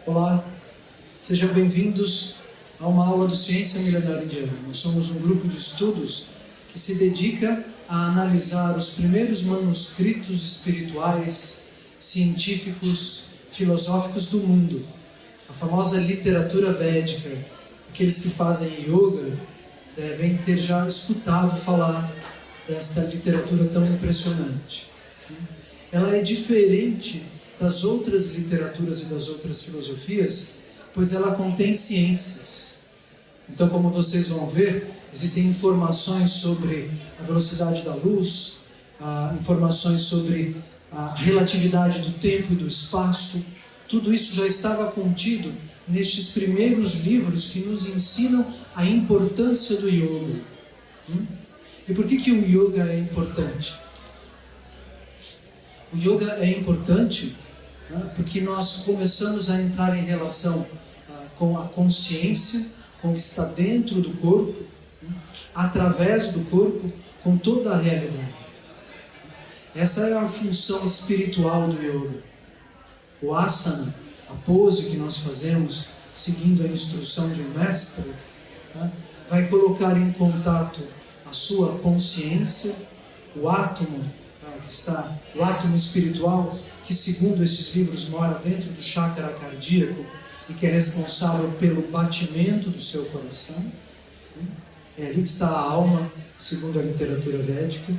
Olá, sejam bem-vindos a uma aula do Ciência Milenar Indiana. Nós somos um grupo de estudos que se dedica a analisar os primeiros manuscritos espirituais, científicos, filosóficos do mundo. A famosa literatura védica. Aqueles que fazem yoga devem ter já escutado falar desta literatura tão impressionante. Ela é diferente das outras literaturas e das outras filosofias, pois ela contém ciências. Então, como vocês vão ver, existem informações sobre a velocidade da luz, informações sobre a relatividade do tempo e do espaço. Tudo isso já estava contido nestes primeiros livros que nos ensinam a importância do yoga. E por que o yoga é importante? O yoga é importante porque nós começamos a entrar em relação com a consciência, com o que está dentro do corpo, através do corpo, com toda a realidade. Essa é a função espiritual do yoga. O asana, a pose que nós fazemos, seguindo a instrução de um mestre, vai colocar em contato a sua consciência, o átomo, o átomo espiritual, que segundo esses livros mora dentro do chakra cardíaco e que é responsável pelo batimento do seu coração. É ali que está a alma, segundo a literatura védica.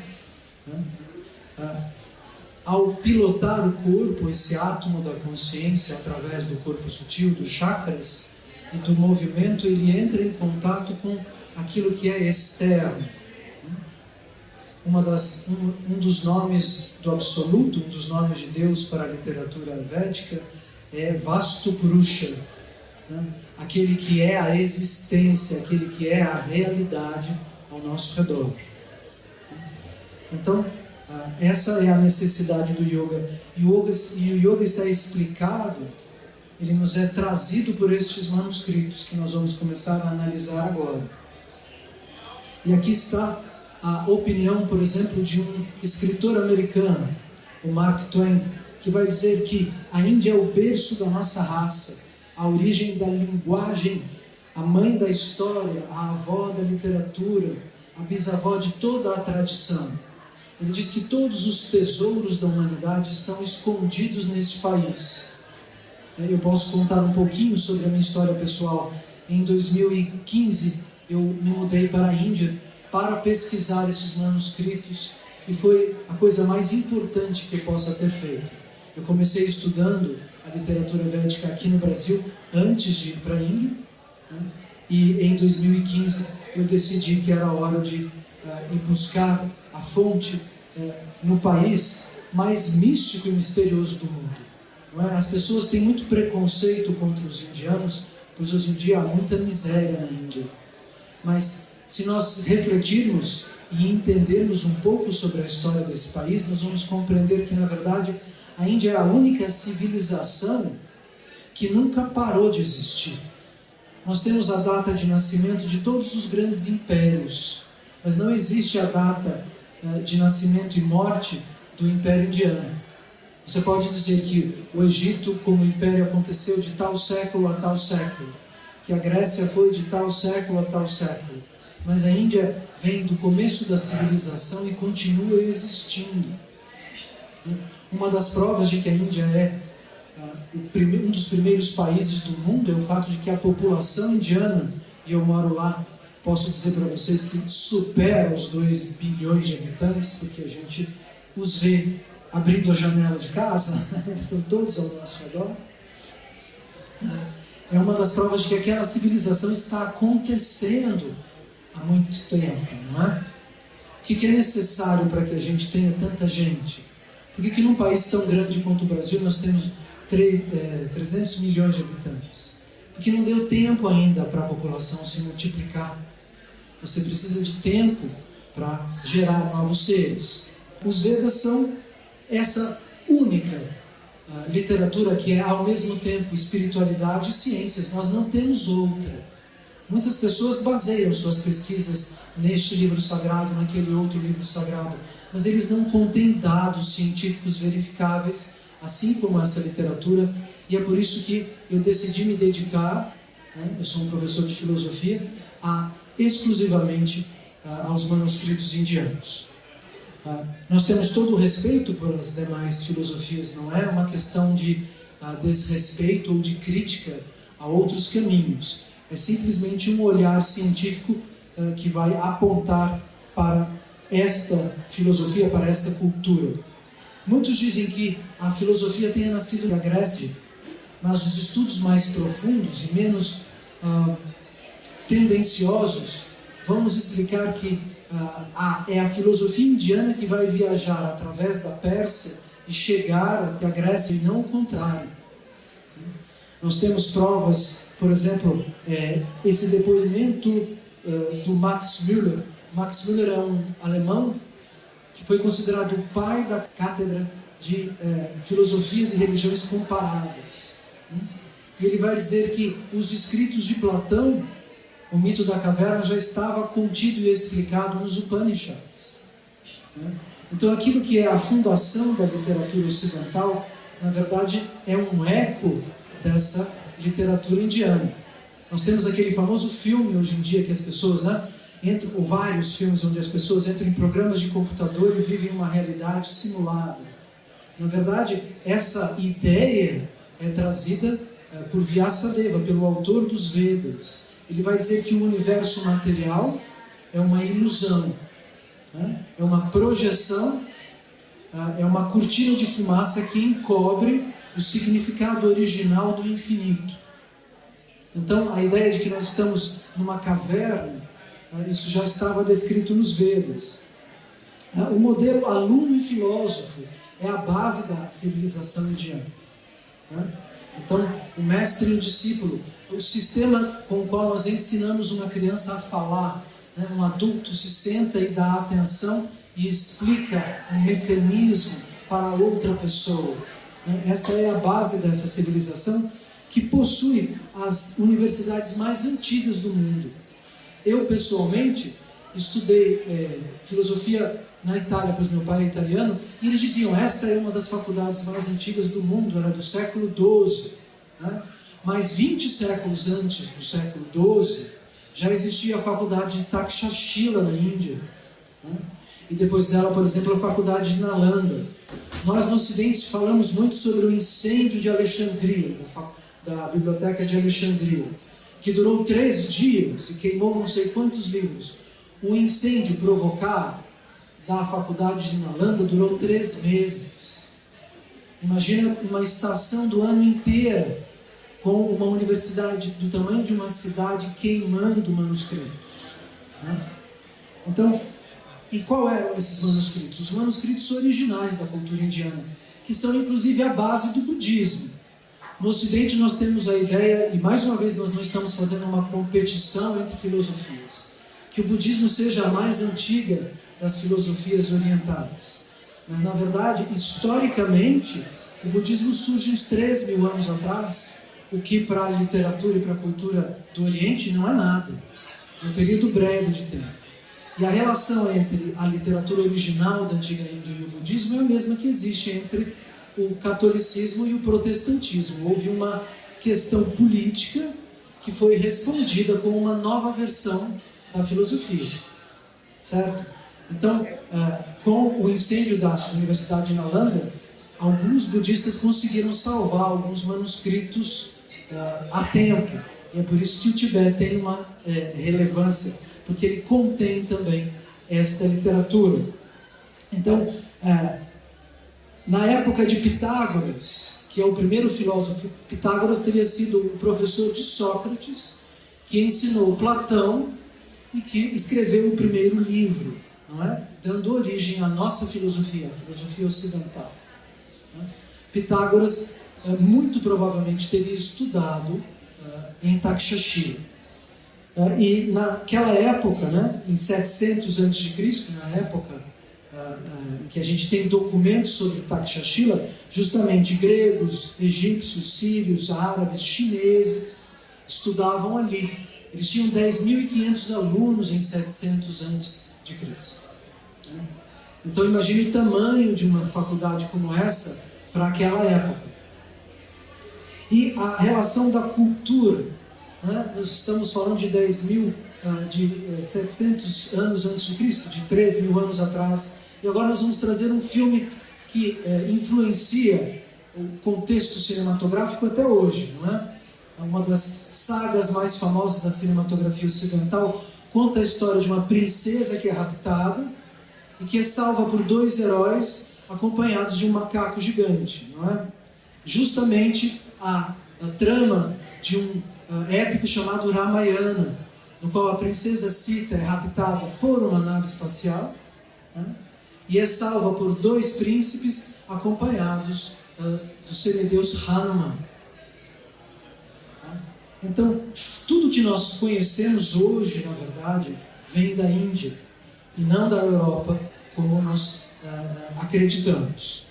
Ao pilotar o corpo, esse átomo da consciência, através do corpo sutil, dos chakras e do movimento, ele entra em contato com aquilo que é externo. Um dos nomes do Absoluto, um dos nomes de Deus para a literatura védica é Vastupurusha, aquele que é a existência, aquele que é a realidade ao nosso redor. Então, essa é a necessidade do yoga. E o yoga está explicado, ele nos é trazido por estes manuscritos que nós vamos começar a analisar agora. E aqui está a opinião, por exemplo, de um escritor americano, o Mark Twain, que vai dizer que a Índia é o berço da nossa raça, a origem da linguagem, a mãe da história, a avó da literatura, a bisavó de toda a tradição. Ele diz que todos os tesouros da humanidade estão escondidos neste país. Eu posso contar um pouquinho sobre a minha história pessoal. Em 2015, eu me mudei para a Índia para pesquisar esses manuscritos, e foi a coisa mais importante que eu possa ter feito. Eu comecei estudando a literatura védica aqui no Brasil, antes de ir para a Índia, e em 2015 eu decidi que era hora de ir buscar a fonte no país mais místico e misterioso do mundo. Não é? As pessoas têm muito preconceito contra os indianos, pois hoje em dia há muita miséria na Índia. Mas se nós refletirmos e entendermos um pouco sobre a história desse país, nós vamos compreender que, na verdade, a Índia é a única civilização que nunca parou de existir. Nós temos a data de nascimento de todos os grandes impérios, mas não existe a data de nascimento e morte do Império Indiano. Você pode dizer que o Egito, como império, aconteceu de tal século a tal século, que a Grécia foi de tal século a tal século, mas a Índia vem do começo da civilização e continua existindo. Uma das provas de que a Índia é um dos primeiros países do mundo é o fato de que a população indiana, e eu moro lá, posso dizer para vocês que supera os 2 bilhões de habitantes, porque a gente os vê abrindo a janela de casa, eles estão todos ao nosso redor. É uma das provas de que aquela civilização está acontecendo há muito tempo, não é? O que é necessário para que a gente tenha tanta gente? Por que num país tão grande quanto o Brasil nós temos 300 milhões de habitantes? Porque não deu tempo ainda para a população se multiplicar. Você precisa de tempo para gerar novos seres. Os Vedas são essa única literatura que é ao mesmo tempo espiritualidade e ciências. Nós não temos outra. Muitas pessoas baseiam suas pesquisas neste livro sagrado, naquele outro livro sagrado, mas eles não contêm dados científicos verificáveis, assim como essa literatura e é por isso que eu decidi me dedicar, né, eu sou um professor de filosofia, exclusivamente aos manuscritos indianos. Nós temos todo o respeito pelas demais filosofias, não é uma questão de desrespeito ou de crítica a outros caminhos. É simplesmente um olhar científico que vai apontar para esta filosofia, para esta cultura. Muitos dizem que a filosofia tenha nascido na Grécia, mas os estudos mais profundos e menos tendenciosos vão nos explicar que é a filosofia indiana que vai viajar através da Pérsia e chegar até a Grécia, e não o contrário. Nós temos provas, por exemplo, esse depoimento do Max Müller. Max Müller é um alemão que foi considerado o pai da cátedra de filosofias e religiões comparadas. E ele vai dizer que os escritos de Platão, o mito da caverna, já estava contido e explicado nos Upanishads. Então aquilo que é a fundação da literatura ocidental, na verdade, é um eco dessa literatura indiana. Nós temos aquele famoso filme hoje em dia que as pessoas entram, ou vários filmes onde as pessoas entram em programas de computador e vivem uma realidade simulada. Na verdade, essa ideia é trazida por Vyasadeva, pelo autor dos Vedas. Ele vai dizer que o universo material é uma ilusão, é uma projeção, é uma cortina de fumaça que encobre o significado original do infinito. Então, a ideia de que nós estamos numa caverna, isso já estava descrito nos Vedas. O modelo aluno e filósofo é a base da civilização indiana. Então, o mestre e o discípulo, o sistema com o qual nós ensinamos uma criança a falar, um adulto se senta e dá atenção e explica um mecanismo para outra pessoa. Essa é a base dessa civilização, que possui as universidades mais antigas do mundo. Eu, pessoalmente, estudei filosofia na Itália, pois meu pai é italiano, e eles diziam, esta é uma das faculdades mais antigas do mundo, era do século XII. Mas 20 séculos antes do século XII, já existia a faculdade de Takshashila na Índia. E depois dela, por exemplo, a faculdade de Nalanda. Nós no Ocidente falamos muito sobre o incêndio de Alexandria, da biblioteca de Alexandria, que durou 3 dias e queimou não sei quantos livros. O incêndio provocado da faculdade de Nalanda durou 3 meses. Imagina uma estação do ano inteira com uma universidade do tamanho de uma cidade queimando manuscritos. Então, e qual eram esses manuscritos? Os manuscritos originais da cultura indiana, que são inclusive a base do budismo. No Ocidente nós temos a ideia, e mais uma vez nós não estamos fazendo uma competição entre filosofias, que o budismo seja a mais antiga das filosofias orientais. Mas na verdade, historicamente, o budismo surge uns 3.000 anos atrás, o que para a literatura e para a cultura do Oriente não é nada. É um período breve de tempo. E a relação entre a literatura original da antiga Índia e o budismo é a mesma que existe entre o catolicismo e o protestantismo. Houve uma questão política que foi respondida com uma nova versão da filosofia. Certo? Então, com o incêndio da Universidade de Nalanda, alguns budistas conseguiram salvar alguns manuscritos a tempo. E é por isso que o Tibete tem uma relevância, porque ele contém também esta literatura. Então, na época de Pitágoras, que é o primeiro filósofo, Pitágoras teria sido o professor de Sócrates, que ensinou Platão e que escreveu o primeiro livro, não é? Dando origem à nossa filosofia, a filosofia ocidental. Pitágoras muito provavelmente teria estudado em Takshashila. E naquela época, em 700 a.C., na época que a gente tem documentos sobre Takshashila, justamente gregos, egípcios, sírios, árabes, chineses estudavam ali. Eles tinham 10.500 alunos em 700 a.C. Então imagine o tamanho de uma faculdade como essa para aquela época. E a relação da cultura, né? Nós estamos falando de 700 anos antes de Cristo, de 13.000 anos atrás, e agora nós vamos trazer um filme que influencia o contexto cinematográfico até hoje, não é? Uma das sagas mais famosas da cinematografia ocidental conta a história de uma princesa que é raptada e que é salva por 2 heróis acompanhados de um macaco gigante, não é? Justamente a trama de um épico chamado Ramayana, no qual a princesa Sita é raptada por uma nave espacial, né? E é salva por 2 príncipes acompanhados do semideus Hanuman. Então, tudo que nós conhecemos hoje, na verdade, vem da Índia e não da Europa, como nós acreditamos.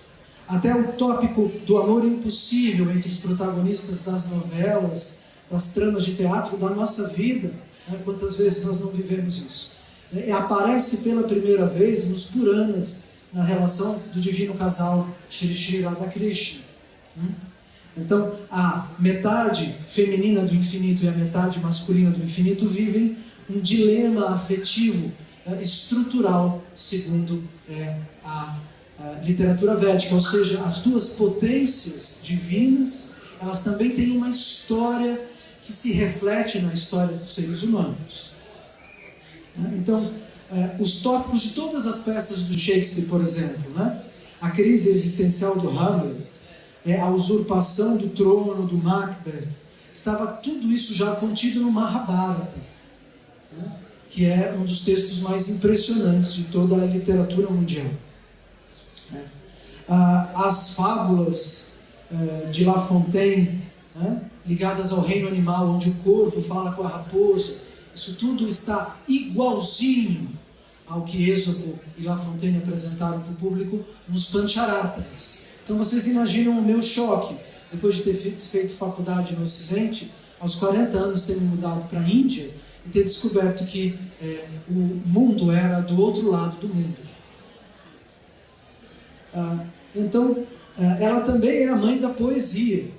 Até o tópico do amor impossível entre os protagonistas das novelas, das tramas de teatro, da nossa vida, né? Quantas vezes nós não vivemos isso? Aparece pela primeira vez nos Puranas, na relação do divino casal Shri Shri Radha Krishna. Então, a metade feminina do infinito e a metade masculina do infinito vivem um dilema afetivo estrutural, segundo a literatura védica, ou seja, as 2 potências divinas, elas também têm uma história que se reflete na história dos seres humanos. Então, os tópicos de todas as peças do Shakespeare, por exemplo, né? A crise existencial do Hamlet, a usurpação do trono do Macbeth, estava tudo isso já contido no Mahabharata, né? Que é um dos textos mais impressionantes de toda a literatura mundial. As fábulas de La Fontaine, né? Ligadas ao reino animal, onde o corvo fala com a raposa, isso tudo está igualzinho ao que Êxodo e La Fontaine apresentaram para o público nos Pancharatas. Então vocês imaginam o meu choque, depois de ter feito faculdade no Ocidente, aos 40 anos ter me mudado para a Índia e ter descoberto que o mundo era do outro lado do mundo. Então, ela também é a mãe da poesia.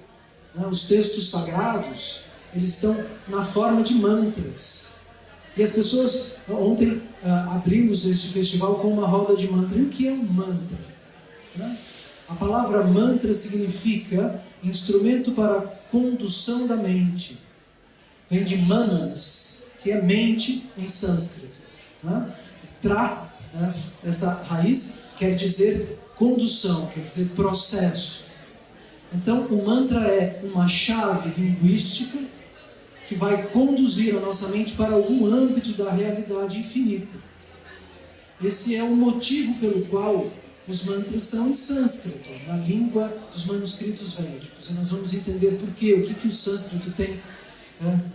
Né? Os textos sagrados, eles estão na forma de mantras. E as pessoas, ontem abrimos este festival com uma roda de mantra. E o que é um mantra? Né? A palavra mantra significa instrumento para condução da mente. Vem de manas, que é mente em sânscrito. Né? Tra, né? Essa raiz quer dizer condução, quer dizer processo. Então o mantra é uma chave linguística que vai conduzir a nossa mente para algum âmbito da realidade infinita. Esse é o motivo pelo qual os mantras são em sânscrito, na língua dos manuscritos védicos. E nós vamos entender por quê, o que o sânscrito tem, né,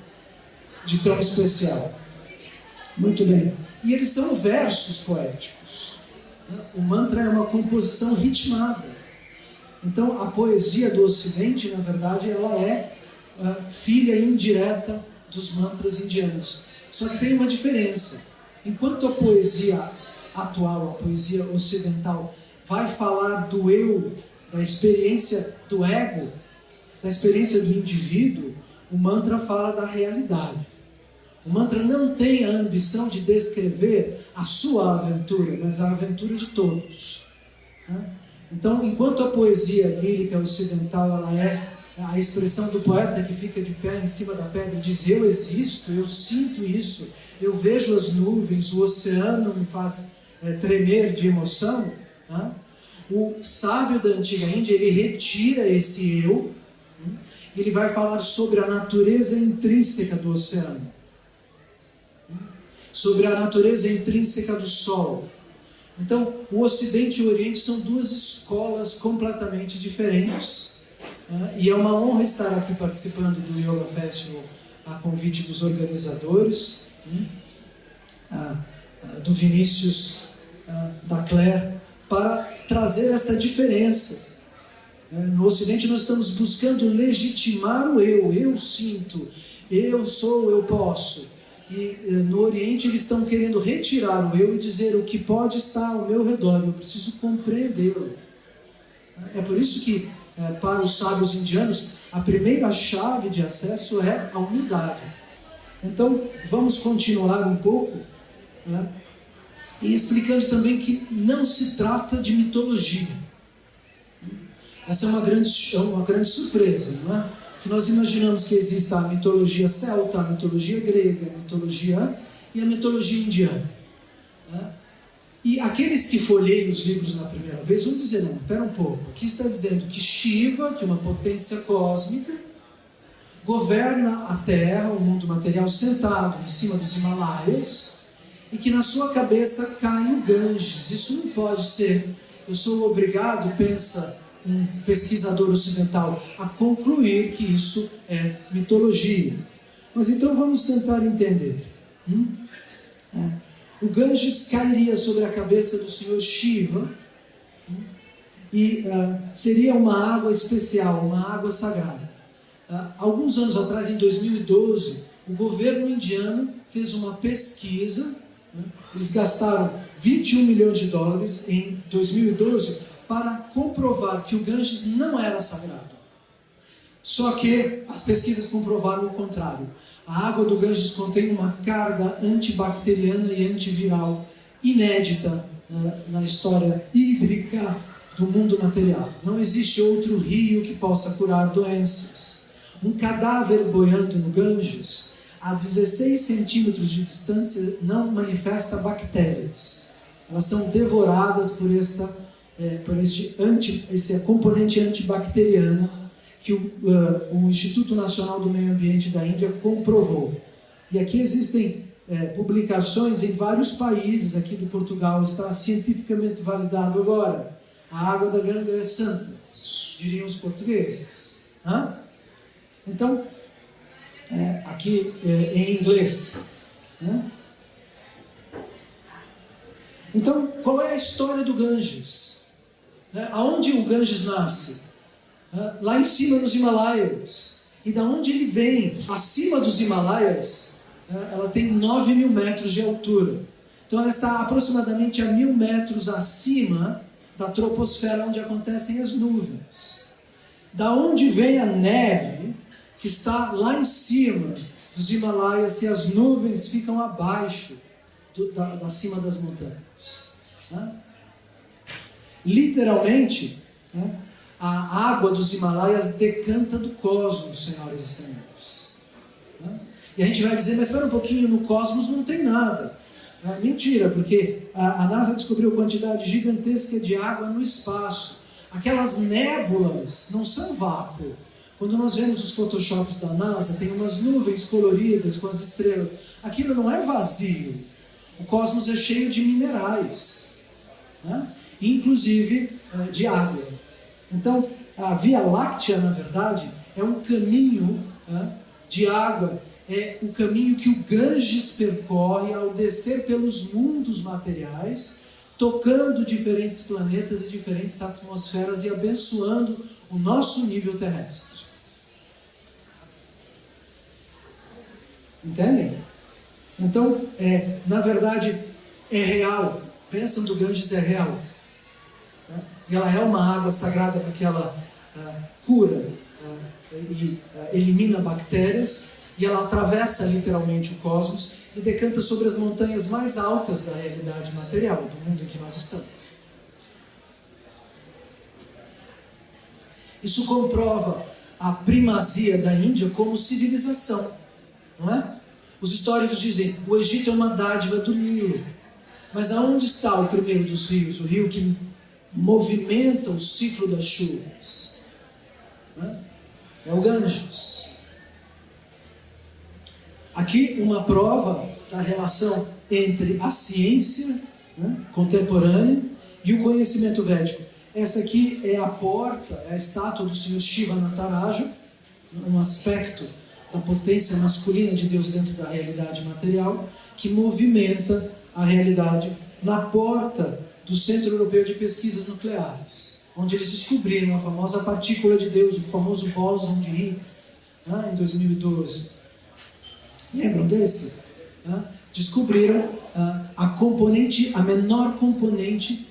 de tão especial. Muito bem. E eles são versos poéticos. O mantra é uma composição ritmada. Então a poesia do Ocidente, na verdade, ela é filha indireta dos mantras indianos. Só que tem uma diferença. Enquanto a poesia atual, a poesia ocidental, vai falar do eu, da experiência do ego, da experiência do indivíduo, o mantra fala da realidade. O mantra não tem a ambição de descrever a sua aventura, mas a aventura de todos. Então, enquanto a poesia lírica ocidental ela é a expressão do poeta que fica de pé em cima da pedra e diz: eu existo, eu sinto isso, eu vejo as nuvens, o oceano me faz tremer de emoção, né? O sábio da antiga Índia, ele retira esse eu, ele vai falar sobre a natureza intrínseca do oceano, sobre a natureza intrínseca do sol. Então, o Ocidente e o Oriente são 2 escolas completamente diferentes, né? E é uma honra estar aqui participando do Yoga Festival a convite dos organizadores, do Vinícius, da Claire, para trazer essa diferença. No Ocidente nós estamos buscando legitimar o eu sinto, eu sou, eu posso. E no Oriente eles estão querendo retirar o eu e dizer: o que pode estar ao meu redor, eu preciso compreendê-lo. É por isso que, para os sábios indianos, a primeira chave de acesso é a humildade. Então, vamos continuar um pouco, né? E explicando também que não se trata de mitologia. Essa é uma grande surpresa, não é? Que nós imaginamos que exista a mitologia celta, a mitologia grega, a mitologia e a mitologia indiana, né? E aqueles que folheiam os livros na primeira vez vão dizer, não, espera um pouco, aqui está dizendo que Shiva, que é uma potência cósmica, governa a Terra, o mundo material, sentado em cima dos Himalaias, e que na sua cabeça cai o Ganges. Isso não pode ser. Eu sou obrigado, pensa um pesquisador ocidental, a concluir que isso é mitologia. Mas então vamos tentar entender. O Ganges cairia sobre a cabeça do Senhor Shiva e seria uma água especial, uma água sagrada. Alguns anos atrás, em 2012, o governo indiano fez uma pesquisa. Eles gastaram 21 milhões de dólares em 2012 para comprovar que o Ganges não era sagrado. Só que as pesquisas comprovaram o contrário. A água do Ganges contém uma carga antibacteriana e antiviral inédita na história hídrica do mundo material. Não existe outro rio que possa curar doenças. Um cadáver boiando no Ganges, a 16 centímetros de distância, não manifesta bactérias. Elas são devoradas por esse componente antibacteriano que o Instituto Nacional do Meio Ambiente da Índia comprovou. E aqui existem publicações em vários países. Aqui do Portugal está cientificamente validado agora. A água da Ganga é santa, diriam os portugueses. Então, aqui em inglês. Então, qual é a história do Ganges? Aonde o Ganges nasce? Lá em cima nos Himalaias. E da onde ele vem? Acima dos Himalaias, ela tem 9.000 metros de altura. Então ela está aproximadamente a 1.000 metros acima da troposfera, onde acontecem as nuvens. Da onde vem a neve, que está lá em cima dos Himalaias, se as nuvens ficam abaixo da cima das montanhas. Literalmente, a água dos Himalaias decanta do cosmos, senhoras e senhores. E a gente vai dizer, mas espera um pouquinho, no cosmos não tem nada. Mentira, porque a NASA descobriu quantidade gigantesca de água no espaço. Aquelas nébulas não são vácuo. Quando nós vemos os photoshops da NASA, tem umas nuvens coloridas com as estrelas. Aquilo não é vazio. O cosmos é cheio de minerais, inclusive de água. Então, a Via Láctea, na verdade, é um caminho de água, é o caminho que o Ganges percorre ao descer pelos mundos materiais, tocando diferentes planetas e diferentes atmosferas e abençoando o nosso nível terrestre. Entendem? Então, na verdade, é real. Pensam do Ganges é real. E ela é uma água sagrada porque ela cura e elimina bactérias, e ela atravessa literalmente o cosmos e decanta sobre as montanhas mais altas da realidade material, do mundo em que nós estamos. Isso comprova a primazia da Índia como civilização, não é? Os históricos dizem, o Egito é uma dádiva do Nilo. Mas aonde está o primeiro dos rios? O rio que movimenta o ciclo das chuvas. É o Ganges. Aqui uma prova da relação entre a ciência contemporânea e o conhecimento védico. Essa aqui é a porta, é a estátua do Senhor Shiva Nataraja, um aspecto da potência masculina de Deus dentro da realidade material, que movimenta a realidade na porta do Centro Europeu de Pesquisas Nucleares, onde eles descobriram a famosa partícula de Deus, o famoso bóson de Higgs, em 2012. Lembram desse? Descobriram a menor componente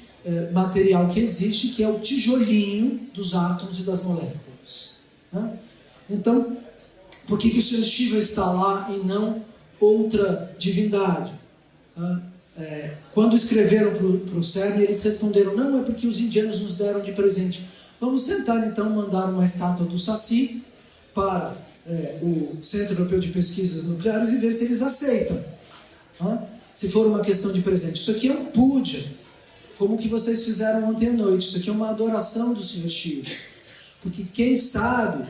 material que existe, que é o tijolinho dos átomos e das moléculas. Então, por que o Senhor Shiva está lá e não outra divindade? Quando escreveram para o CERN, eles responderam, não, é porque os indianos nos deram de presente. Vamos tentar então mandar uma estátua do Saci para o Centro Europeu de Pesquisas Nucleares e ver se eles aceitam. Se for uma questão de presente. Isso aqui é um puja, como o que vocês fizeram ontem à noite. Isso aqui é uma adoração do Senhor Shiva. Porque quem sabe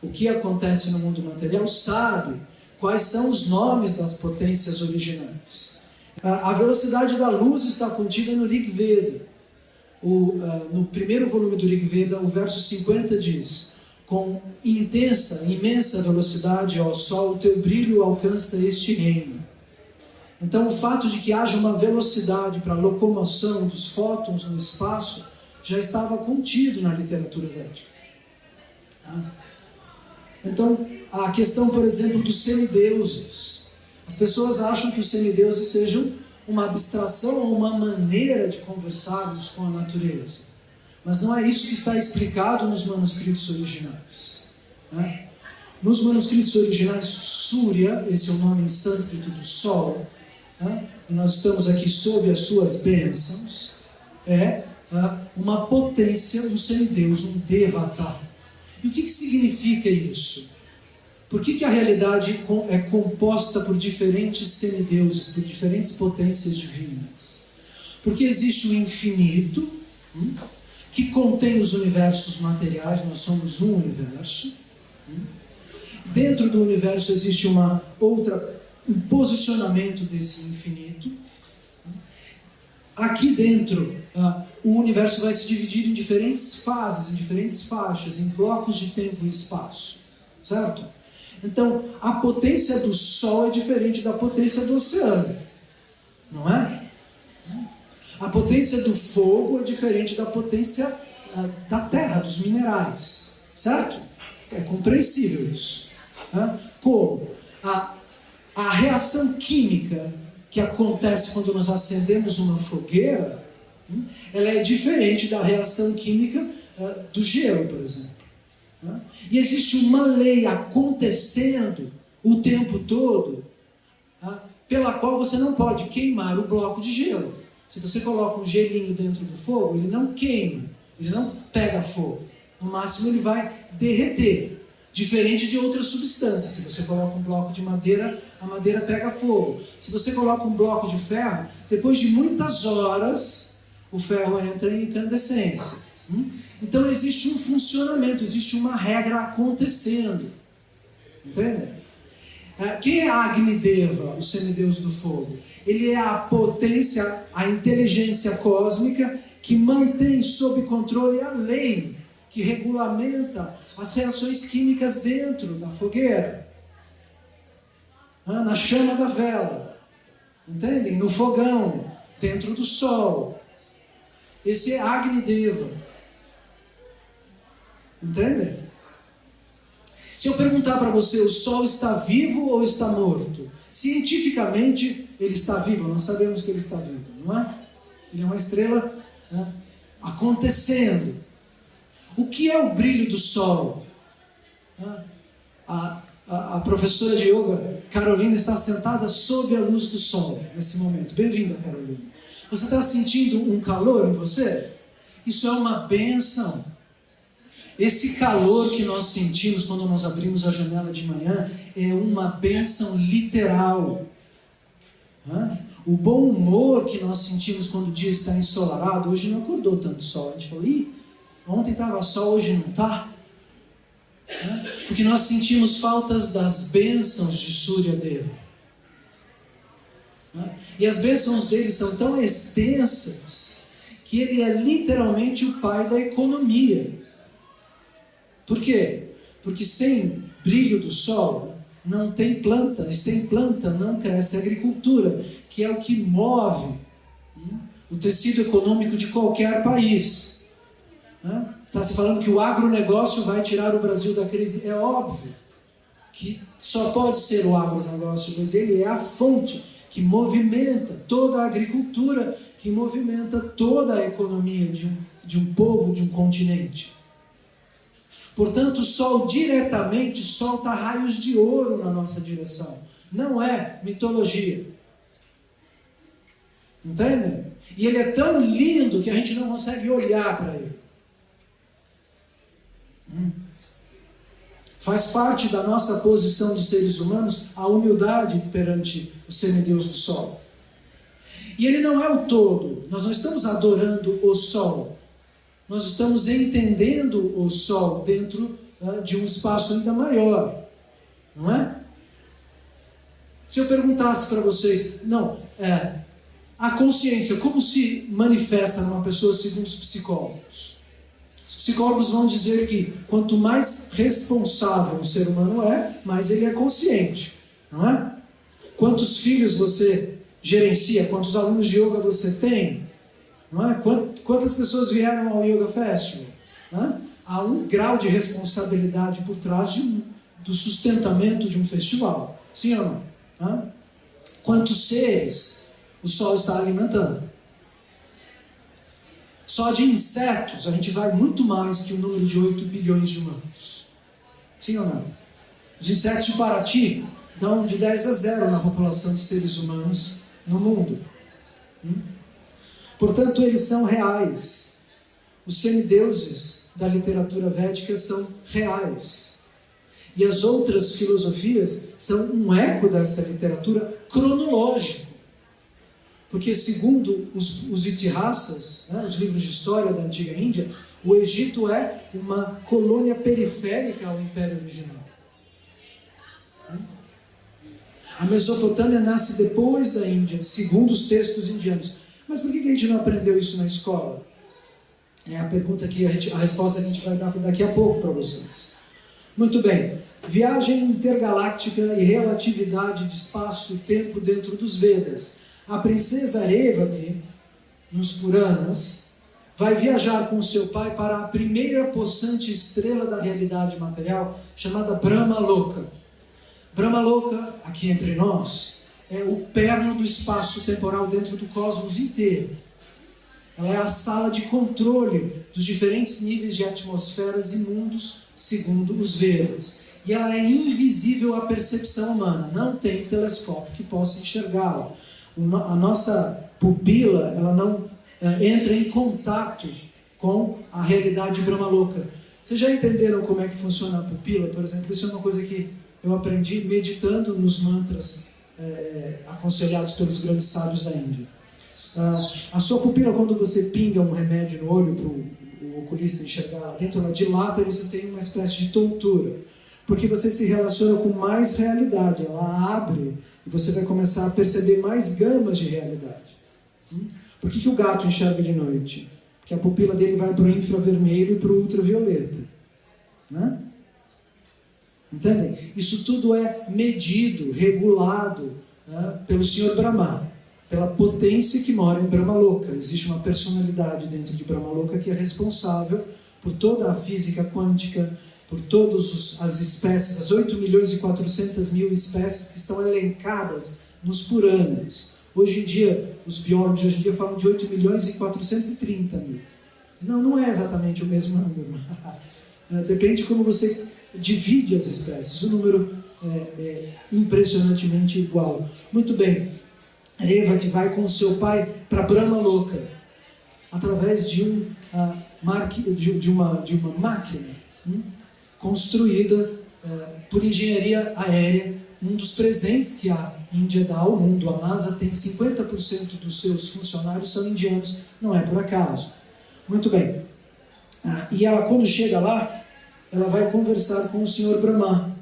o que acontece no mundo material sabe quais são os nomes das potências originais. A velocidade da luz está contida no Rig Veda. No primeiro volume do Rig Veda, o verso 50 diz: com imensa velocidade, ó Sol, o teu brilho alcança este reino. Então, o fato de que haja uma velocidade para a locomoção dos fótons no espaço já estava contido na literatura védica. Então, a questão, por exemplo, dos semideuses. As pessoas acham que os semideuses sejam uma abstração ou uma maneira de conversarmos com a natureza. Mas não é isso que está explicado nos manuscritos originais. Nos manuscritos originais, Surya, esse é o nome em sânscrito do Sol, e nós estamos aqui sob as suas bênçãos, é uma potência, um semideus, um Devata. E o que significa isso? Por que a realidade é composta por diferentes semideuses, por diferentes potências divinas? Porque existe o infinito, que contém os universos materiais, nós somos um universo. Dentro do universo existe um posicionamento desse infinito. Aqui dentro, o universo vai se dividir em diferentes fases, em diferentes faixas, em blocos de tempo e espaço. Certo? Então, a potência do Sol é diferente da potência do oceano. Não é? A potência do fogo é diferente da potência da terra, dos minerais. Certo? É compreensível isso. Como? A reação química que acontece quando nós acendemos uma fogueira, ela é diferente da reação química do gelo, por exemplo. E existe uma lei acontecendo o tempo todo, pela qual você não pode queimar o bloco de gelo. Se você coloca um gelinho dentro do fogo, ele não queima, ele não pega fogo. No máximo ele vai derreter. Diferente de outras substâncias. Se você coloca um bloco de madeira, a madeira pega fogo. Se você coloca um bloco de ferro, depois de muitas horas, o ferro entra em incandescência. Então existe um funcionamento, existe uma regra acontecendo. Entende? Quem é Agnideva, o semideus do fogo? Ele é a potência, a inteligência cósmica que mantém sob controle a lei que regulamenta as reações químicas dentro da fogueira, na chama da vela, entendem? No fogão, dentro do sol. Esse é Agnideva. Entendem? Se eu perguntar para você, o Sol está vivo ou está morto? Cientificamente, ele está vivo, nós sabemos que ele está vivo, não é? Ele é uma estrela acontecendo. O que é o brilho do Sol? A professora de yoga, Carolina, está sentada sob a luz do Sol nesse momento. Bem-vinda, Carolina. Você está sentindo um calor em você? Isso é uma bênção. Esse calor que nós sentimos quando nós abrimos a janela de manhã é uma bênção literal. O bom humor que nós sentimos quando o dia está ensolarado, hoje não acordou tanto sol. A gente falou, ontem estava sol, hoje não está. Porque nós sentimos faltas das bênçãos de Surya Deva. E as bênçãos dele são tão extensas que ele é literalmente o pai da economia. Por quê? Porque sem brilho do sol não tem planta, e sem planta não cresce agricultura, que é o que move o tecido econômico de qualquer país. Está se falando que o agronegócio vai tirar o Brasil da crise. É óbvio que só pode ser o agronegócio, mas ele é a fonte que movimenta toda a agricultura, que movimenta toda a economia de um povo, de um continente. Portanto, o Sol diretamente solta raios de ouro na nossa direção. Não é mitologia. Entendem? E ele é tão lindo que a gente não consegue olhar para ele. Faz parte da nossa posição de seres humanos a humildade perante o semideus do Sol. E ele não é o todo. Nós não estamos adorando o Sol. Nós estamos entendendo o Sol dentro de um espaço ainda maior. Não é? Se eu perguntasse para vocês, a consciência, como se manifesta numa pessoa segundo os psicólogos? Os psicólogos vão dizer que quanto mais responsável o ser humano é, mais ele é consciente. Não é? Quantos filhos você gerencia? Quantos alunos de yoga você tem? Não é? Quantas pessoas vieram ao Yoga Festival? Não é? Há um grau de responsabilidade por trás do sustentamento de um festival. Sim ou não? Não é? Quantos seres o Sol está alimentando? Só de insetos a gente vai muito mais que o número de 8 bilhões de humanos. Sim ou não? Os insetos de Paraty dão de 10 a 0 na população de seres humanos no mundo. Portanto, eles são reais. Os semideuses da literatura védica são reais. E as outras filosofias são um eco dessa literatura cronológico. Porque, segundo os Itihasas, os livros de história da antiga Índia, o Egito é uma colônia periférica ao Império original. A Mesopotâmia nasce depois da Índia, segundo os textos indianos. Mas por que a gente não aprendeu isso na escola? É a pergunta a resposta que a gente vai dar daqui a pouco para vocês. Muito bem. Viagem intergaláctica e relatividade de espaço e tempo dentro dos Vedas. A princesa Revati, nos Puranas, vai viajar com seu pai para a primeira possante estrela da realidade material, chamada Brahma Loka. Brahma Loka, aqui entre nós, é o perno do espaço temporal dentro do cosmos inteiro. Ela é a sala de controle dos diferentes níveis de atmosferas e mundos, segundo os Vedas. E ela é invisível à percepção humana, não tem telescópio que possa enxergá-la. A nossa pupila, ela não entra em contato com a realidade Brahmaloka. Vocês já entenderam como é que funciona a pupila? Por exemplo, isso é uma coisa que eu aprendi meditando nos mantras aconselhados pelos grandes sábios da Índia. A sua pupila, quando você pinga um remédio no olho para o oculista enxergar lá dentro, ela dilata e você tem uma espécie de tontura. Porque você se relaciona com mais realidade, ela abre e você vai começar a perceber mais gamas de realidade. Por que o gato enxerga de noite? Porque a pupila dele vai para o infravermelho e para o ultravioleta. Né? Entendem? Isso tudo é medido, regulado pelo Senhor Brahma, pela potência que mora em Brahmaloka. Existe uma personalidade dentro de Brahmaloka que é responsável por toda a física quântica, por todas as espécies, as 8 milhões e 400 mil espécies que estão elencadas nos Puranas. Hoje em dia, os biólogos hoje em dia falam de 8 milhões e 430 mil. Não é exatamente o mesmo número. Depende de como você divide as espécies. O número é impressionantemente igual. Muito bem. Revati vai com seu pai para Brahmaloka através de uma máquina construída por engenharia aérea. Um dos presentes que a Índia dá ao mundo. A NASA tem 50% dos seus funcionários são indianos. Não é por acaso. Muito bem. E ela, quando chega lá, ela vai conversar com o Senhor Brahma.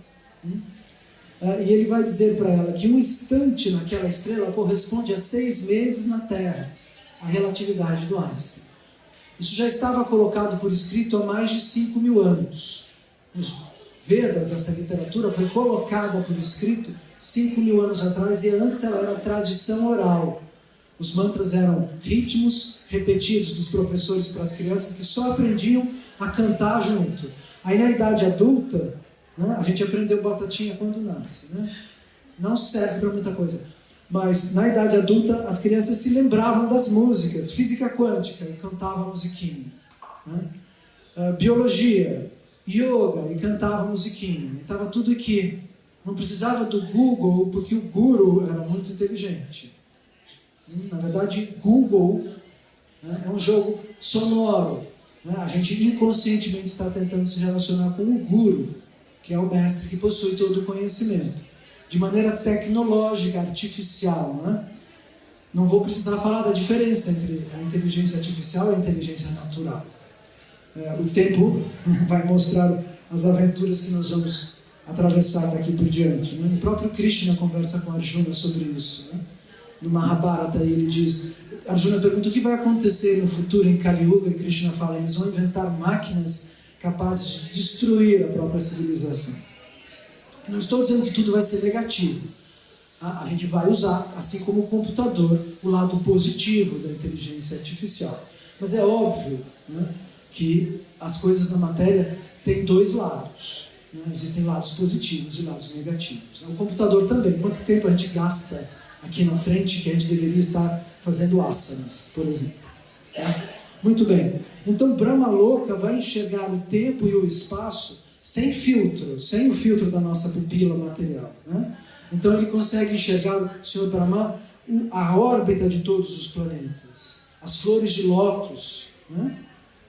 E ele vai dizer para ela que um instante naquela estrela corresponde a 6 meses na Terra, a relatividade do Einstein. Isso já estava colocado por escrito há mais de 5 mil anos. Nos Vedas, essa literatura foi colocada por escrito 5 mil anos atrás, e antes ela era tradição oral. Os mantras eram ritmos repetidos dos professores para as crianças que só aprendiam a cantar junto. Aí na idade adulta, a gente aprendeu batatinha quando nasce, não serve para muita coisa, mas na idade adulta as crianças se lembravam das músicas, física quântica, e cantavam a musiquinha. Biologia, yoga e cantava musiquinha. E estava tudo aqui. Não precisava do Google, porque o guru era muito inteligente. Na verdade, Google, né, é um jogo sonoro. Né? A gente inconscientemente está tentando se relacionar com o guru, que é o mestre que possui todo o conhecimento. De maneira tecnológica, artificial. Né? Não vou precisar falar da diferença entre a inteligência artificial e a inteligência natural. O tempo vai mostrar as aventuras que nós vamos atravessar daqui por diante. Né? O próprio Krishna conversa com Arjuna sobre isso. Né? No Mahabharata ele diz, Arjuna pergunta o que vai acontecer no futuro em Kali Yuga, e Krishna fala, eles vão inventar máquinas capazes de destruir a própria civilização. Não estou dizendo que tudo vai ser negativo. A gente vai usar, assim como o computador, o lado positivo da inteligência artificial. Mas é óbvio, né, que as coisas na matéria têm dois lados. Né? Existem lados positivos e lados negativos. O computador também. Quanto tempo a gente gasta aqui na frente que a gente deveria estar fazendo asanas, por exemplo? Muito bem. Então Brahmaloka vai enxergar o tempo e o espaço sem filtro, sem o filtro da nossa pupila material. Né? Então ele consegue enxergar, o Sr. Brahma, a órbita de todos os planetas, as flores de lótus. Né?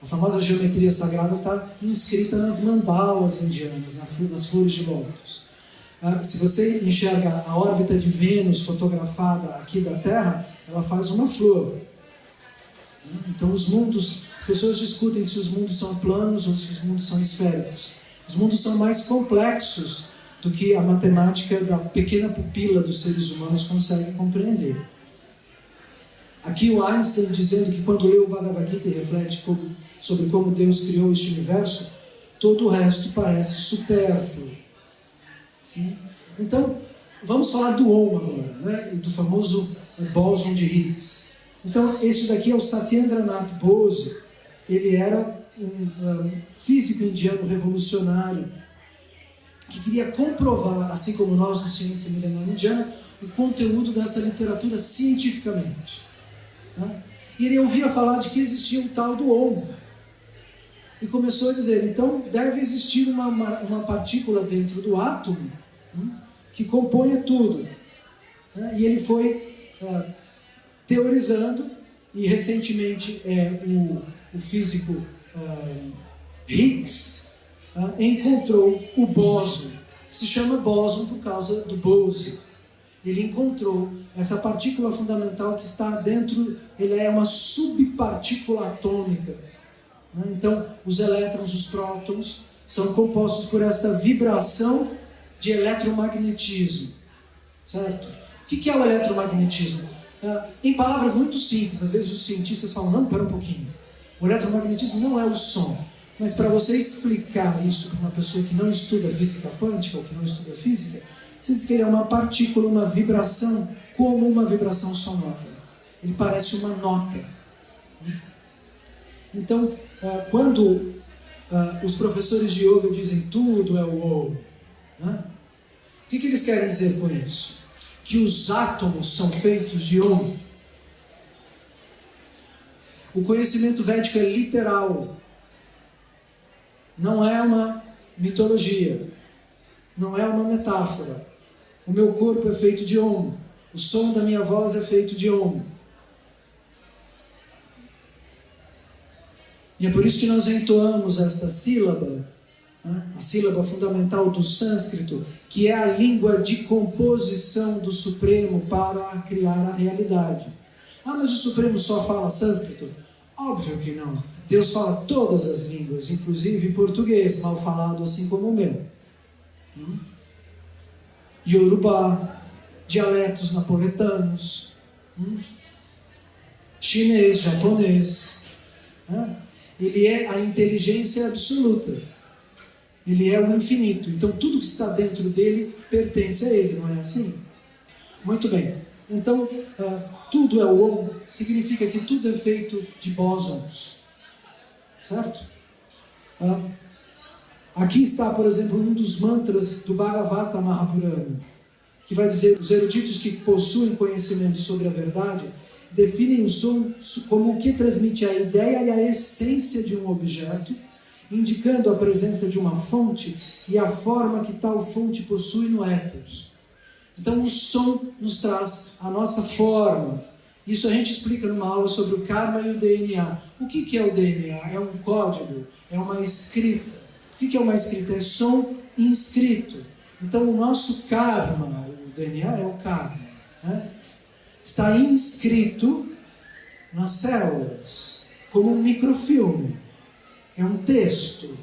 A famosa geometria sagrada está inscrita nas mandalas indianas, nas flores de lótus. Se você enxerga a órbita de Vênus fotografada aqui da Terra, ela faz uma flor. Então os mundos, as pessoas discutem se os mundos são planos ou se os mundos são esféricos. Os mundos são mais complexos do que a matemática da pequena pupila dos seres humanos consegue compreender. Aqui o Einstein dizendo que quando lê o Bhagavad Gita e reflete sobre como Deus criou este universo, todo o resto parece supérfluo. Então, vamos falar do Om agora, né? E do famoso bóson de Higgs. Então, este daqui é o Satyendranath Bose. Ele era um físico indiano revolucionário que queria comprovar, assim como nós no Ciência Milenar Indiana, o conteúdo dessa literatura cientificamente. Né? E ele ouvia falar de que existia um tal do Om. E começou a dizer, então deve existir uma partícula dentro do átomo que componha tudo. Né? E ele foi teorizando, e recentemente o físico Higgs encontrou o bóson. Se chama bóson por causa do Bose. Ele encontrou essa partícula fundamental que está dentro, ele é uma subpartícula atômica. Então, os elétrons, os prótons, são compostos por essa vibração de eletromagnetismo. Certo? O que é o eletromagnetismo? Em palavras muito simples, às vezes os cientistas falam, não, pera um pouquinho. O eletromagnetismo não é o som. Mas para você explicar isso para uma pessoa que não estuda física quântica ou que não estuda física, você diz que ele é uma partícula, uma vibração, como uma vibração sonora. Ele parece uma nota. Então, quando os professores de yoga dizem tudo é o Om, né? O que eles querem dizer com isso? Que os átomos são feitos de Om. O conhecimento védico é literal. Não é uma mitologia. Não é uma metáfora. O meu corpo é feito de Om. O som da minha voz é feito de Om. E é por isso que nós entoamos esta sílaba, né? A sílaba fundamental do sânscrito, que é a língua de composição do Supremo para criar a realidade. Mas o Supremo só fala sânscrito? Óbvio que não. Deus fala todas as línguas, inclusive português, mal falado assim como o meu. Yorubá, dialetos napoletanos, chinês, japonês. Ele é a inteligência absoluta. Ele é o infinito. Então tudo que está dentro dele pertence a ele, não é assim? Muito bem. Então, tudo é o Om, significa que tudo é feito de bósons. Certo? Aqui está, por exemplo, um dos mantras do Bhagavata Mahapurana, que vai dizer, os eruditos que possuem conhecimento sobre a verdade definem o som como o que transmite a ideia e a essência de um objeto indicando a presença de uma fonte e a forma que tal fonte possui no éter. Então o som nos traz a nossa forma. Isso a gente explica numa aula sobre o karma e o DNA. O que é o DNA? É um código, é uma escrita. O que é uma escrita? É som inscrito. Então o nosso karma, o DNA é o karma, né? Está inscrito nas células, como um microfilme. É um texto.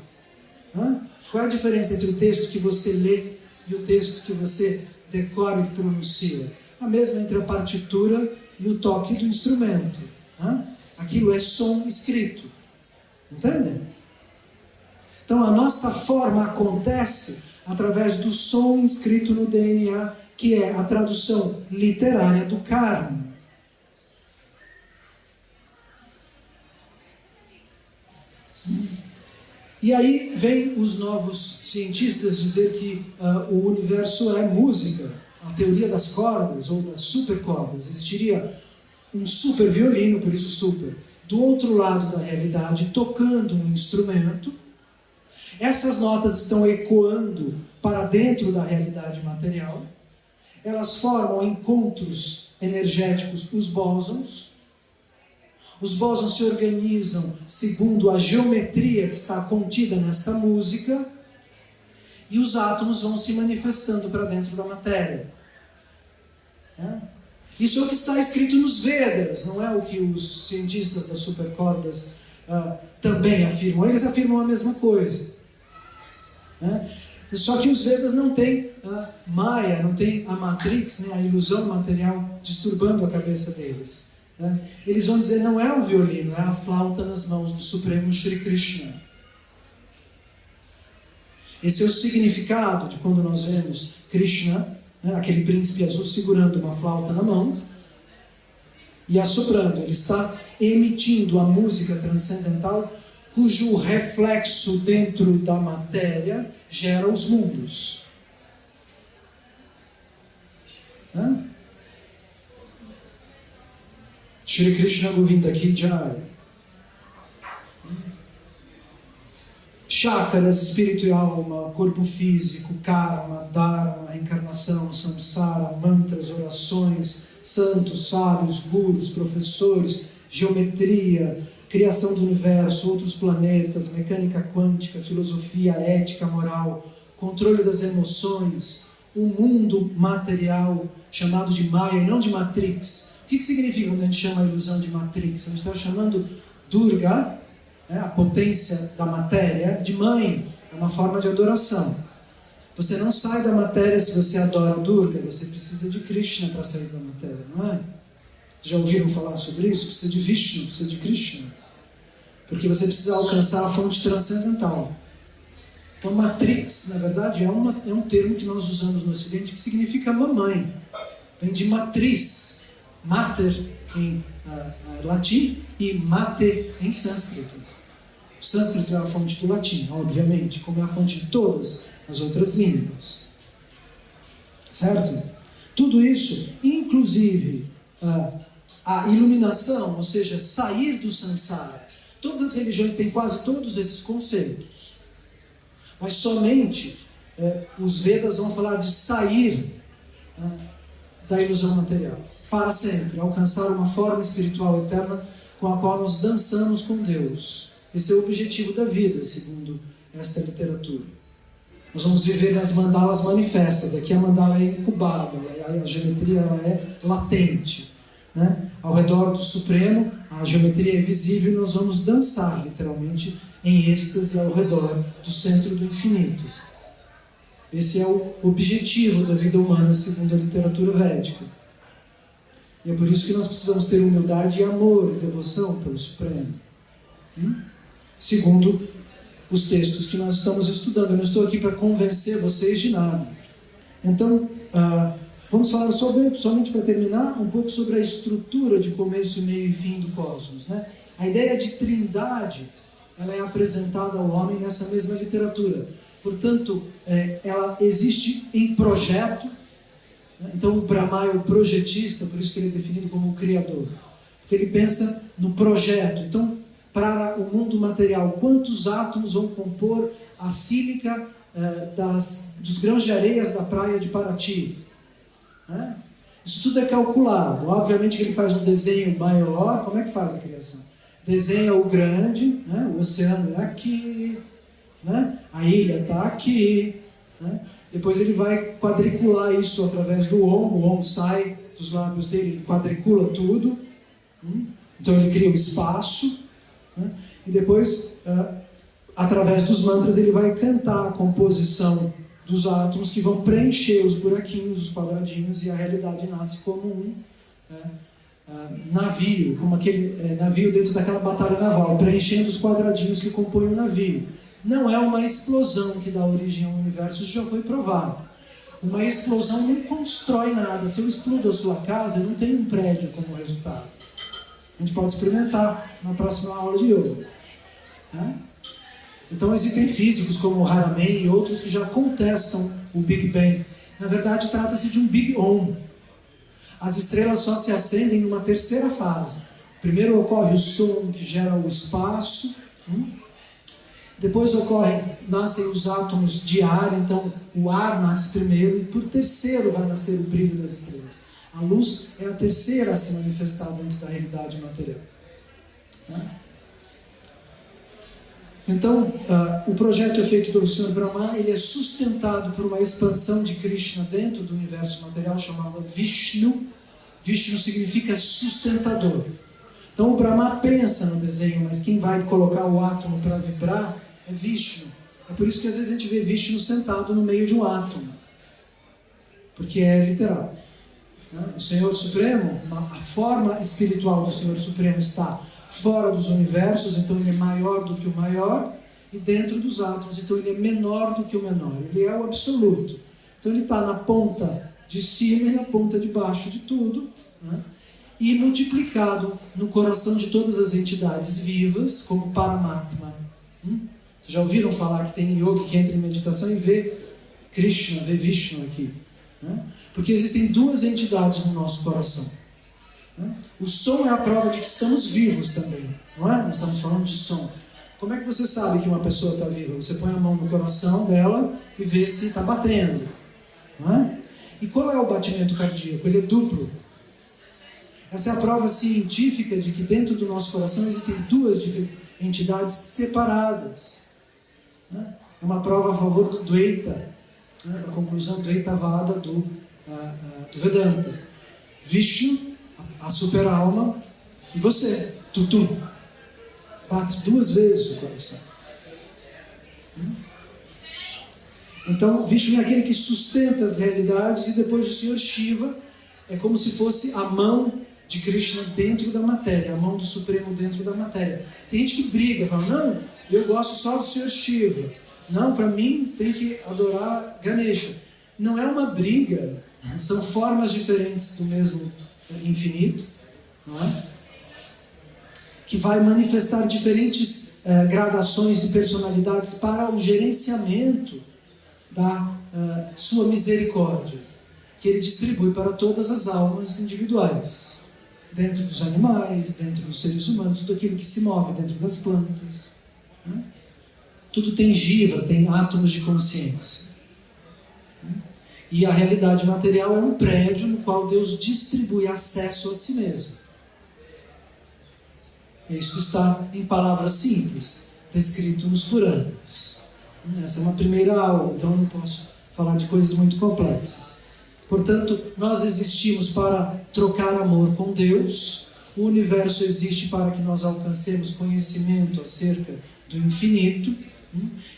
Né? Qual é a diferença entre o texto que você lê e o texto que você decora e pronuncia? A mesma entre a partitura e o toque do instrumento. Né? Aquilo é som escrito. Entendem? Então a nossa forma acontece através do som inscrito no DNA, que é a tradução literária do karma. E aí vem os novos cientistas dizer que o universo é música, a teoria das cordas ou das supercordas. Existiria um super violino, por isso super, do outro lado da realidade, tocando um instrumento. Essas notas estão ecoando para dentro da realidade material. Elas formam encontros energéticos, os bósons. Os bósons se organizam segundo a geometria que está contida nesta música, e os átomos vão se manifestando para dentro da matéria. Isso é o que está escrito nos Vedas, não é o que os cientistas das supercordas também afirmam. Eles afirmam a mesma coisa. Só que os Vedas não têm a Maya, não têm a Matrix, né, a ilusão material disturbando a cabeça deles. Eles vão dizer, não é o violino, é a flauta nas mãos do Supremo Shri Krishna. Esse é o significado de quando nós vemos Krishna, né, aquele príncipe azul segurando uma flauta na mão e assoprando. Ele está emitindo a música transcendental cujo reflexo dentro da matéria gera os mundos. Shri Krishna Govinda Ki Jai. Chakras, espírito e alma, corpo físico, karma, dharma, reencarnação, samsara, mantras, orações, santos, sábios, gurus, professores, geometria, criação do universo, outros planetas, mecânica quântica, filosofia, ética, moral, controle das emoções, o mundo material chamado de Maya e não de Matrix. O que significa quando a gente chama a ilusão de Matrix? A gente está chamando Durga, a potência da matéria, de mãe. É uma forma de adoração. Você não sai da matéria se você adora Durga, você precisa de Krishna para sair da matéria, não é? Vocês já ouviram falar sobre isso? Precisa de Vishnu, precisa de Krishna. Porque você precisa alcançar a fonte transcendental. Então, Matrix, na verdade, é um termo que nós usamos no Ocidente que significa mamãe. Vem de matriz. Mater em latim e mate em sânscrito. O sânscrito é a fonte do latim, obviamente, como é a fonte de todas as outras línguas. Certo? Tudo isso, inclusive a iluminação, ou seja, sair do samsara. Todas as religiões têm quase todos esses conceitos. Mas somente os Vedas vão falar de sair da ilusão material. Para sempre, alcançar uma forma espiritual eterna com a qual nós dançamos com Deus. Esse é o objetivo da vida, segundo esta literatura. Nós vamos viver nas mandalas manifestas. Aqui a mandala é incubada, a geometria ela é latente. Né? Ao redor do Supremo, a geometria é visível e nós vamos dançar, literalmente, em êxtase ao redor do centro do infinito. Esse é o objetivo da vida humana, segundo a literatura védica. E é por isso que nós precisamos ter humildade e amor e devoção pelo Supremo. Segundo os textos que nós estamos estudando. Eu não estou aqui para convencer vocês de nada. Então, vamos falar somente para terminar, um pouco sobre a estrutura de começo, meio e fim do cosmos. Né? A ideia de trindade, ela é apresentada ao homem nessa mesma literatura. Portanto, ela existe em projeto. Então o Brahma é o projetista, por isso que ele é definido como o criador. Porque ele pensa no projeto. Então, para o mundo material. Quantos átomos vão compor a sílica dos grãos de areias da praia de Paraty? Né? Isso tudo é calculado. Obviamente que ele faz um desenho maior. Como é que faz a criação? Desenha o grande, né? O oceano é aqui, né? A ilha está aqui, né? Depois ele vai quadricular isso através do Om. O Om sai dos lábios dele, ele quadricula tudo. Então ele cria um espaço, né? E depois, através dos mantras, ele vai cantar a composição dos átomos que vão preencher os buraquinhos, os quadradinhos, e a realidade nasce como um navio, como aquele navio dentro daquela batalha naval, preenchendo os quadradinhos que compõem o navio. Não é uma explosão que dá origem ao universo, isso já foi provado. Uma explosão não constrói nada. Se eu explodo a sua casa, eu não tenho um prédio como resultado. A gente pode experimentar na próxima aula de yoga. Né? Então existem físicos como o Haramein e outros que já contestam o Big Bang. Na verdade, trata-se de um Big Om. As estrelas só se acendem numa terceira fase. Primeiro ocorre o som, que gera o espaço. Depois nascem os átomos de ar, então o ar nasce primeiro, e por terceiro vai nascer o brilho das estrelas. A luz é a terceira a se manifestar dentro da realidade material. Então, o projeto é feito pelo Sr. Brahma, ele é sustentado por uma expansão de Krishna dentro do universo material chamada Vishnu. Vishnu significa sustentador. Então o Brahma pensa no desenho, mas quem vai colocar o átomo para vibrar é Vishnu. É por isso que às vezes a gente vê Vishnu sentado no meio de um átomo, porque é literal. O Senhor Supremo, a forma espiritual do Senhor Supremo está fora dos universos, então ele é maior do que o maior, e dentro dos átomos, então ele é menor do que o menor. Ele é o absoluto. Então ele está na ponta de cima e na ponta de baixo de tudo, né? E multiplicado no coração de todas as entidades vivas, como Paramatma. Vocês já ouviram falar que tem yogi que entra em meditação e vê Krishna, vê Vishnu aqui, né? Porque existem duas entidades no nosso coração. O som é a prova de que estamos vivos também, não é? Nós estamos falando de som. Como é que você sabe que uma pessoa está viva? Você põe a mão no coração dela e vê se está batendo, não é? E qual é o batimento cardíaco? Ele é duplo. Essa é a prova científica de que dentro do nosso coração existem duas entidades separadas. É uma prova a favor do Dvaita, a conclusão Dvaitavada do Vedanta. Vishnu, a super-alma, e você, Tutu. Bate duas vezes o coração. Então, Vishnu é aquele que sustenta as realidades, e depois o Senhor Shiva é como se fosse a mão de Krishna dentro da matéria, a mão do Supremo dentro da matéria. Tem gente que briga, fala, não, eu gosto só do Senhor Shiva. Não, para mim tem que adorar Ganesha. Não é uma briga, são formas diferentes do mesmo infinito, não é? Que vai manifestar diferentes gradações e personalidades para o gerenciamento da sua misericórdia, que ele distribui para todas as almas individuais, dentro dos animais, dentro dos seres humanos, tudo aquilo que se move dentro das plantas, né? Tudo tem jiva, tem átomos de consciência. E a realidade material é um prédio no qual Deus distribui acesso a si mesmo. Isso está em palavras simples, descrito nos Puranas. Essa é uma primeira aula, então eu não posso falar de coisas muito complexas. Portanto, nós existimos para trocar amor com Deus. O universo existe para que nós alcancemos conhecimento acerca do infinito.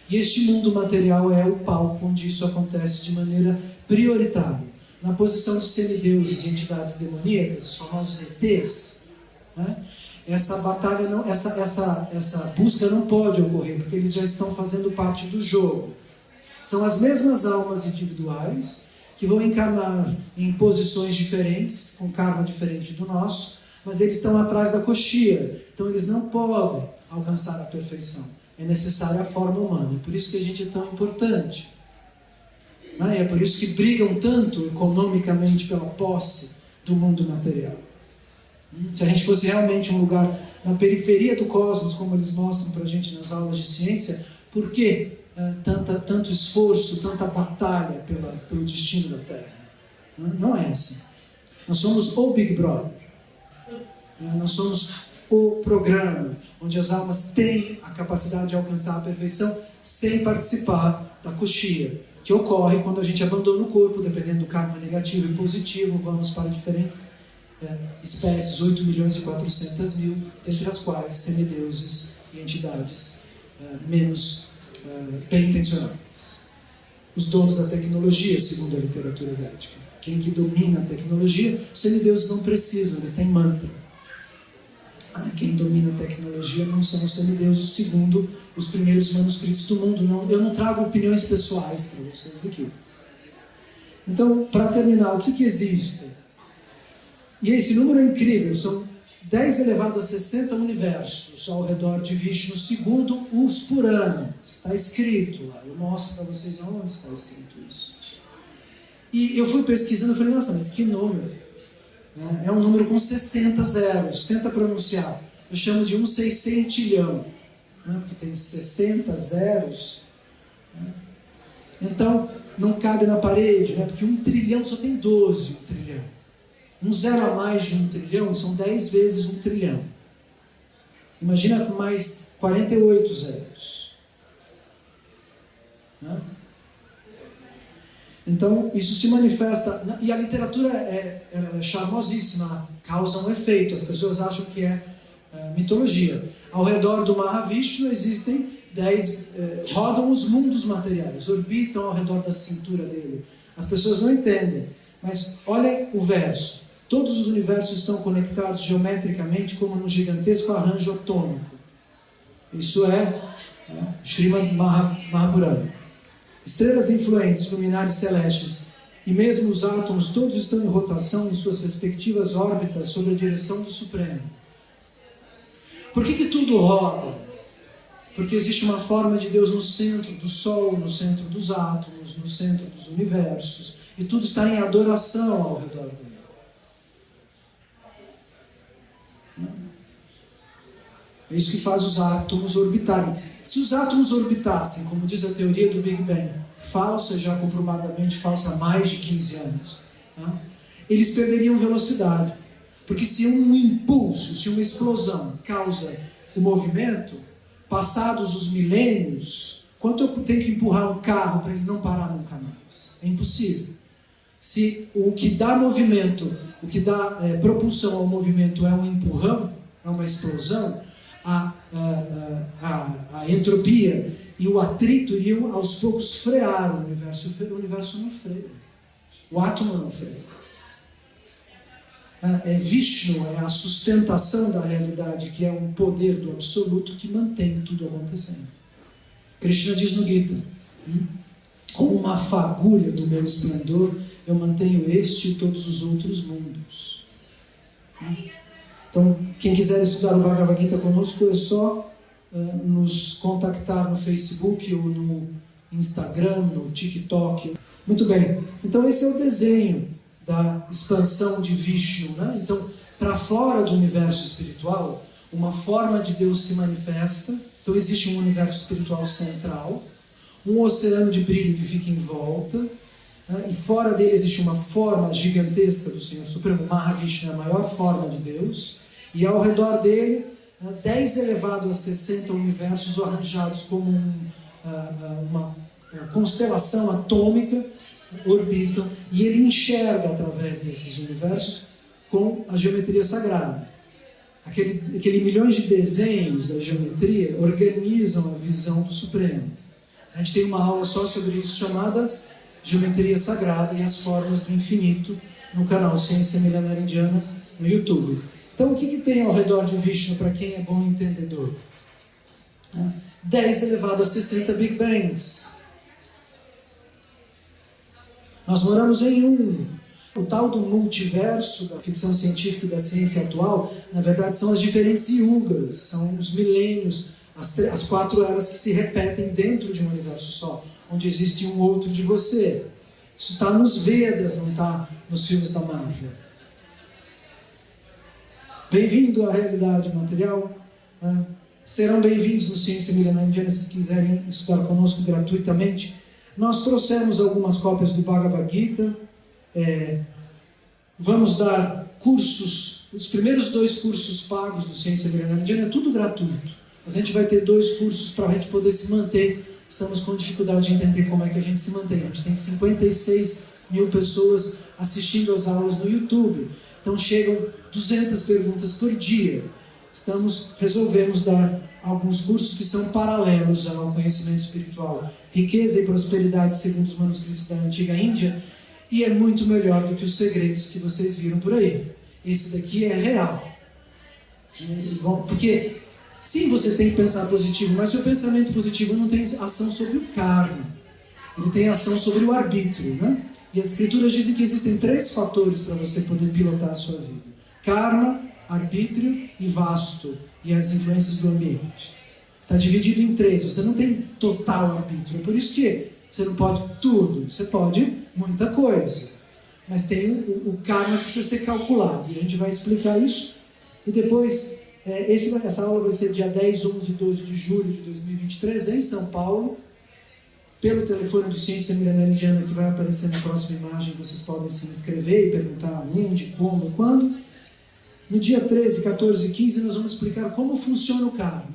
E este mundo material é o palco onde isso acontece de maneira prioritária. Na posição de semideuses e entidades demoníacas, os famosos ETs, né? Essa batalha, essa busca não pode ocorrer, porque eles já estão fazendo parte do jogo. São as mesmas almas individuais que vão encarnar em posições diferentes, com karma diferente do nosso, mas eles estão atrás da coxia, então eles não podem alcançar a perfeição. É necessária a forma humana, e por isso que a gente é tão importante. É por isso que brigam tanto economicamente pela posse do mundo material. Se a gente fosse realmente um lugar na periferia do cosmos, como eles mostram para a gente nas aulas de ciência. Por que tanto esforço, tanta batalha pelo destino da Terra? Não é assim. Nós somos o Big Brother. Nós somos o programa onde as almas têm a capacidade de alcançar a perfeição sem participar da coxia, que ocorre quando a gente abandona o corpo, dependendo do karma negativo e positivo. Vamos para diferentes espécies, 8.400.000, dentre as quais semideuses e entidades menos bem intencionadas. Os donos da tecnologia, segundo a literatura védica. Quem que domina a tecnologia, os semideuses não precisam, eles têm mantra. Quem domina a tecnologia não são os semideuses, segundo os primeiros manuscritos do mundo. Eu não trago opiniões pessoais para vocês aqui. Então, para terminar, o que existe? E esse número é incrível, são 10 elevado a 60 universos ao redor de Vishnu, segundo os Puranas. Está escrito lá, eu mostro para vocês onde está escrito isso. E eu fui pesquisando e falei, nossa, mas que número? É um número com 60 zeros, tenta pronunciar. Eu chamo de 1/600 porque tem 60 zeros. Então, não cabe na parede, porque 1 trilhão só tem 12, 1 trilhão. Um zero a mais de 1 trilhão são 10 vezes 1 trilhão. Imagina com mais 48 zeros. Então, isso se manifesta, e a literatura é charmosíssima, causa um efeito. As pessoas acham que é mitologia. Ao redor do Mahavishnu existem 10, rodam os mundos materiais, orbitam ao redor da cintura dele. As pessoas não entendem, mas olhem o verso. Todos os universos estão conectados geometricamente como num gigantesco arranjo atômico. Isso é Srimad Mahabharata. Estrelas influentes, luminares celestes e mesmo os átomos, todos estão em rotação em suas respectivas órbitas sobre a direção do Supremo. Por que tudo roda? Porque existe uma forma de Deus no centro do Sol, no centro dos átomos, no centro dos universos, e tudo está em adoração ao redor dele. É isso que faz os átomos orbitarem. Se os átomos orbitassem, como diz a teoria do Big Bang, falsa, já comprovadamente falsa há mais de 15 anos, eles perderiam velocidade. Porque se um impulso, se uma explosão causa o movimento, passados os milênios, quanto eu tenho que empurrar um carro para ele não parar nunca mais? É impossível. Se o que dá movimento, o que dá propulsão ao movimento é um empurrão, é uma explosão, a entropia e o atrito iriam aos poucos frear o universo. O universo não freia. O átomo não freia. Vishnu é a sustentação da realidade, que é um poder do absoluto que mantém tudo acontecendo. Krishna diz no Gita, com uma fagulha do meu esplendor, eu mantenho este e todos os outros mundos. Então, quem quiser estudar o Bhagavad Gita conosco, é só nos contactar no Facebook ou no Instagram, no TikTok. Muito bem, então esse é o desenho da expansão de Vishnu. Então, para fora do universo espiritual, uma forma de Deus se manifesta. Então existe um universo espiritual central, um oceano de brilho que fica em volta, e fora dele existe uma forma gigantesca do Senhor Supremo. Mahavishnu é a maior forma de Deus, e ao redor dele 10 elevado a 60 universos arranjados como uma constelação atômica orbitam, e ele enxerga através desses universos com a geometria sagrada. Aquele milhões de desenhos da geometria organizam a visão do Supremo. A gente tem uma aula só sobre isso, chamada Geometria Sagrada e as Formas do Infinito, no canal Ciência Milenar Indiana, no YouTube. Então, o que tem ao redor de Vishnu, para quem é bom entendedor? 10 elevado a 60 Big Bangs. Nós moramos em um. O tal do multiverso da ficção científica e da ciência atual, na verdade, são as diferentes yugas, são os milênios, as 4 eras que se repetem dentro de um universo só, onde existe um outro de você. Isso está nos Vedas, não está nos filmes da Marvel. Bem-vindo à realidade material. Serão bem-vindos no Ciência Milenar Indiana se quiserem estudar conosco gratuitamente. Nós trouxemos algumas cópias do Bhagavad Gita. Vamos dar cursos, os primeiros 2 cursos pagos do Ciência Milenar Indiana, é tudo gratuito. A gente vai ter 2 cursos para a gente poder se manter. Estamos com dificuldade de entender como é que a gente se mantém. A gente tem 56 mil pessoas assistindo às aulas no YouTube. Então chegam 200 perguntas por dia. Resolvemos dar alguns cursos que são paralelos ao conhecimento espiritual. Riqueza e prosperidade segundo os manuscritos da antiga Índia. E é muito melhor do que os segredos que vocês viram por aí. Esse daqui é real. Porque, sim, você tem que pensar positivo, mas seu pensamento positivo não tem ação sobre o karma. Ele tem ação sobre o arbítrio, né? E as escrituras dizem que existem 3 fatores para você poder pilotar a sua vida. Karma, arbítrio e vasto, e as influências do ambiente. Está dividido em 3, você não tem total arbítrio. É por isso que você não pode tudo, você pode muita coisa. Mas tem o karma que precisa ser calculado. E a gente vai explicar isso. E depois, essa aula vai ser dia 10, 11 e 12 de julho de 2023, em São Paulo. Pelo telefone do Ciência Milenar Indiana, que vai aparecer na próxima imagem, vocês podem se inscrever e perguntar onde, como, quando. No dia 13, 14 e 15, nós vamos explicar como funciona o karma.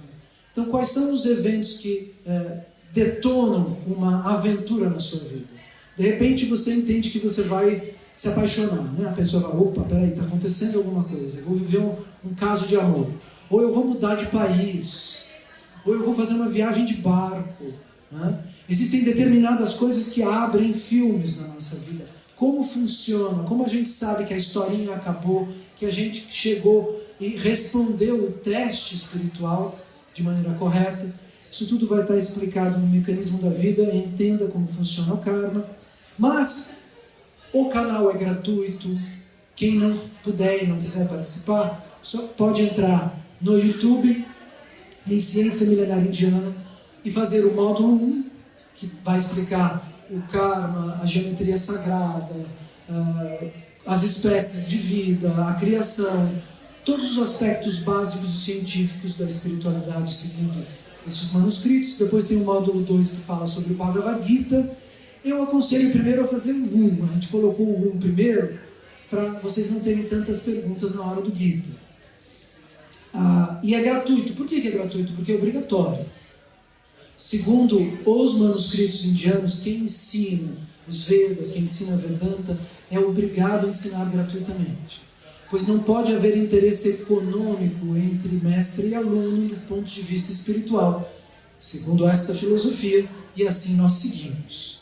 Então, quais são os eventos que detonam uma aventura na sua vida? De repente, você entende que você vai se apaixonar, né? A pessoa vai, opa, peraí, está acontecendo alguma coisa. Eu vou viver um caso de amor. Ou eu vou mudar de país. Ou eu vou fazer uma viagem de barco, né? Existem determinadas coisas que abrem filmes na nossa vida. Como funciona, como a gente sabe que a historinha acabou, que a gente chegou e respondeu o teste espiritual de maneira correta. Isso tudo vai estar explicado no mecanismo da vida, entenda como funciona o karma. Mas o canal é gratuito, quem não puder e não quiser participar, só pode entrar no YouTube, em Ciência Milenar Indiana, e fazer o módulo 1, que vai explicar o karma, a geometria sagrada, as espécies de vida, a criação, todos os aspectos básicos e científicos da espiritualidade segundo esses manuscritos. Depois tem o módulo 2 que fala sobre o Bhagavad Gita. Eu aconselho primeiro a fazer o 1. A gente colocou o 1 primeiro para vocês não terem tantas perguntas na hora do Gita. E é gratuito. Por que é gratuito? Porque é obrigatório. Segundo os manuscritos indianos, quem ensina os Vedas, quem ensina a Vedanta, é obrigado a ensinar gratuitamente. Pois não pode haver interesse econômico entre mestre e aluno do ponto de vista espiritual, segundo esta filosofia, e assim nós seguimos.